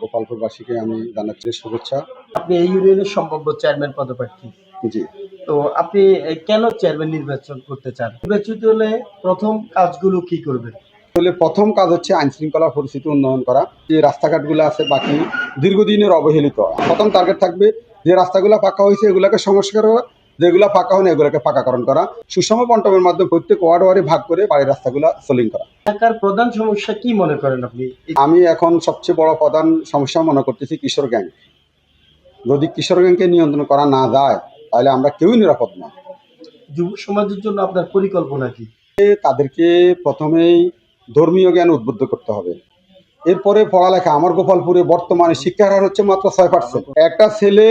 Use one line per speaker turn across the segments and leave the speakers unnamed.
গোপালপুরবাসীকে আমি জানাচ্ছি শুভেচ্ছা।
আপনি এই ইউনিয়নের সম্ভাব্য চেয়ারম্যান পদপ্রার্থী।
জি।
তো আপনি কেন চেয়ারম্যান নির্বাচন করতে চান? নির্বাচিত হলে প্রথম কাজগুলো কি করবেন?
আসলে প্রথম কাজ হচ্ছে আইন শৃঙ্খলা পরিস্থিতি উন্নয়ন করা। যে রাস্তাঘাটগুলো আছে বাকি দীর্ঘদিনের অবহেলিত। প্রথম টার্গেট থাকবে যে রাস্তাগুলো পাকা হয়েছে এগুলোকে সংস্কার করা, যেগুলো পাকা হয়নি এগুলোকে পাকাকরণ করা। সুষম বন্টনের মাধ্যমে প্রত্যেক ওয়ার্ডে ভাগ করে বাড়ির রাস্তাগুলো সোলিং করা।
এলাকার প্রধান সমস্যা কি মনে করেন আপনি?
আমি এখন সবচেয়ে বড় প্রধান সমস্যা মনে করতেছি কিশোর গ্যাং। যদি কিশোর গ্যাংকে নিয়ন্ত্রণ করা না যায় তাহলে আমরা কেউই নিরাপদ না।
যুব সমাজের জন্য আপনার পরিকল্পনা কি?
তাদেরকে প্রথমেই ধর্মীয় জ্ঞান উদ্বুদ্ধ করতে হবে। এরপরে পড়ালেখা। আমার গোপালপুরে বর্তমানে শিক্ষার হার হচ্ছে মাত্র 6%। একটা ছেলে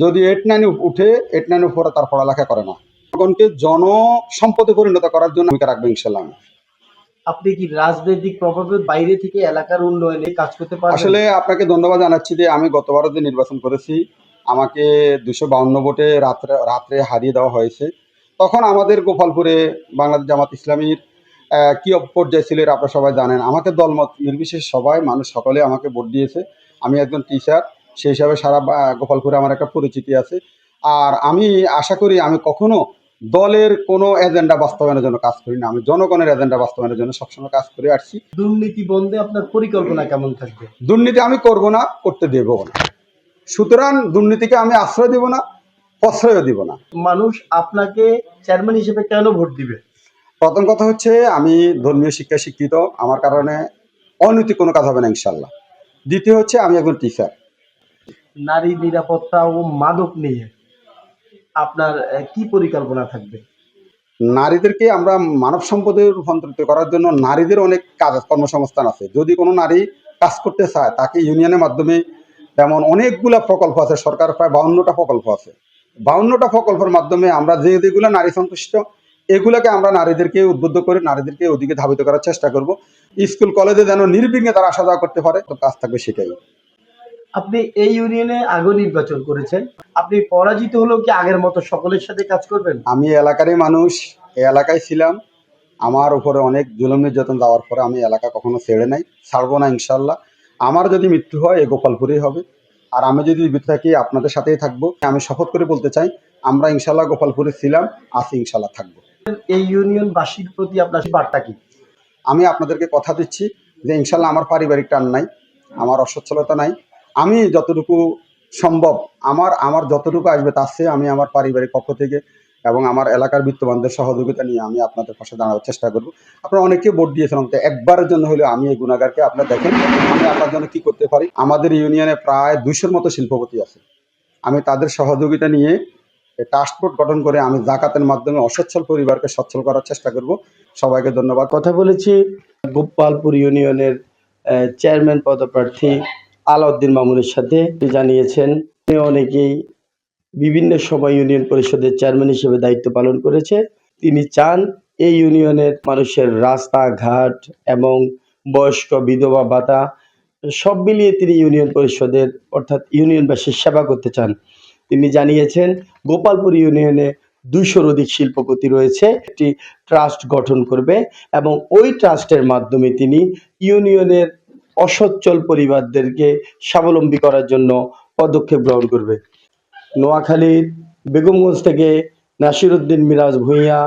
যদি 8-9 উঠে 8-9 পরে তার পড়ালেখা করে না। জনগণকে জনসম্পদে পরিণত করার জন্য ভূমিকা রাখবে ইনশাল্লাহ।
আপনি কি রাজনৈতিক প্রভাবের বাইরে থেকে এলাকার উন্নয়নে কাজ করতে পারবেন?
আসলে আপনাকে ধন্যবাদ জানাচ্ছি যে আমি গতবারও যে নির্বাচন করেছি আমাকে 252 ভোটে রাত্রে হারিয়ে দেওয়া হয়েছে। তখন আমাদের গোপালপুরে বাংলাদেশ জামাত ইসলামীর কি পর্যায়ে ছিল আপনারা সবাই জানেন। আমাকে দলমত নির্বিশেষে সবাই মানুষ সকলে আমাকে ভোট দিয়েছে। আমি একজন টিচার, সেই হিসাবে সারা গোপালপুরে আমার একটা পরিচিতি আছে। আর আমি আশা করি আমি কখনো দলের কোনো এজেন্ডা বাস্তবায়নের জন্য কাজ করি না। আমি জনগণের এজেন্ডা বাস্তবায়নের জন্য সবসময় কাজ করে আসছি।
দুর্নীতি বন্ধে আপনার পরিকল্পনা কেমন থাকবে?
দুর্নীতি আমি করব না, করতে দেবো না। সুতরাং দুর্নীতিকে আমি আশ্রয় দিব না, প্রশ্রয়ও দিব না।
মানুষ আপনাকে চেয়ারম্যান হিসেবে কেন ভোট দিবে?
প্রথম কথা হচ্ছে আমি ধর্মীয় শিক্ষায় শিক্ষিত, আমার কারণে অনৈতিক কোনো কাজ হবে না ইনশাল্লাহ। দ্বিতীয় হচ্ছে আমি একজন টিচার।
নারী নিরাপত্তা ও মাদক নিয়ে আপনার কি পরিকল্পনা থাকবে?
নারীদেরকে আমরা মানব সম্পদে রূপান্তরিত করার জন্য নারীদের অনেক কাজ কর্মসংস্থান আছে। যদি কোনো নারী কাজ করতে চায় তাকে ইউনিয়নের মাধ্যমে তেমন অনেকগুলা প্রকল্প আছে। সরকার প্রায় 52টা প্রকল্প আছে। 52টা প্রকল্পের মাধ্যমে আমরা যেগুলো নারী সন্তুষ্ট এগুলোকে আমরা নারীদেরকে উদ্বুদ্ধ করে নারীদেরকে ওদিকে ধাবিত করার চেষ্টা করব। স্কুল কলেজে যেন নির্বিঘ্নে তারা আসা যাওয়া করতে পারে, তো কাজ থাকবে সেটাই।
আপনি এই ইউনিয়নে আগে নির্বাচন করেছেন, আপনি পরাজিত হলেও কি আগের মতো সকলের সাথে কাজ করবেন?
আমি এলাকারই মানুষ, এই এলাকায় ছিলাম। আমার উপরে অনেক জুলুম নির্যাতন যাওয়ার পরে আমি এলাকা কখনো ছেড়ে নাই, ছাড়বো না ইনশাল্লাহ। আমার যদি মৃত্যু হয় এই গোপালপুরেই হবে। আর আমি যদি জীবিত থাকি আপনাদের সাথেই থাকবো। আমি শপথ করে বলতে চাই আমরা ইনশাল্লাহ গোপালপুরে ছিলাম, আছি, ইনশাল্লাহ থাকবো।
এই ইউনিয়নবাসীর প্রতি আপনার বার্তা কি?
আমি আপনাদেরকে কথা দিচ্ছি যে ইনশাল্লাহ আমার পারিবারিক টান নাই, আমার অসচ্ছলতা নাই। আমি যতটুকু সম্ভব আমার আমার যতটুকু আসবে তার চেয়ে আমি আমার পারিবারিক পক্ষ থেকে এবং আমার এলাকার বিত্তবানদের সহযোগিতা নিয়ে আমি আপনাদের পাশে দাঁড়ানোর চেষ্টা করব। আপনারা অনেকে ভোট দিয়েছেন, তো একবারের জন্য হলেও আমি এই গুণাগারকে আপনারা দেখেন আমি আপনার জন্য কি করতে পারি। আমাদের ইউনিয়নে প্রায় 200-র মতো শিল্পপতি আছে। আমি তাদের সহযোগিতা নিয়ে টাস্ক ফোর্স গঠন করে আমি জাকাতের মাধ্যমে অসচ্ছল পরিবারকে সচ্ছল করার চেষ্টা করব। সবাইকে ধন্যবাদ।
কথা বলেছি গোপালপুর ইউনিয়নের চেয়ারম্যান পদপ্রার্থী আলাউদ্দিন মামুনের সাথে। জানিয়েছেন অনেকেই বিভিন্ন সময় ইউনিয়ন পরিষদের চেয়ারম্যান হিসেবে দায়িত্ব পালন করেছে। তিনি চান এই ইউনিয়নের মানুষের রাস্তাঘাট এবং বয়স্ক বিধবা ভাতা সব মিলিয়ে তিনি ইউনিয়ন পরিষদের অর্থাৎ ইউনিয়নবাসীর সেবা করতে চান। তিনি জানিয়েছেন গোপালপুর ইউনিয়নে 200-র অধিক শিল্পপতি রয়েছে, একটি ট্রাস্ট গঠন করবে এবং ওই ট্রাস্টের মাধ্যমে তিনি ইউনিয়নের অসচ্ছল পরিবারদেরকে স্বাবলম্বী করার জন্য পদক্ষেপ গ্রহণ করবে। নোয়াখালীর বেগমগঞ্জ থেকে নাসির উদ্দিন মিরাজ ভূঁইয়া,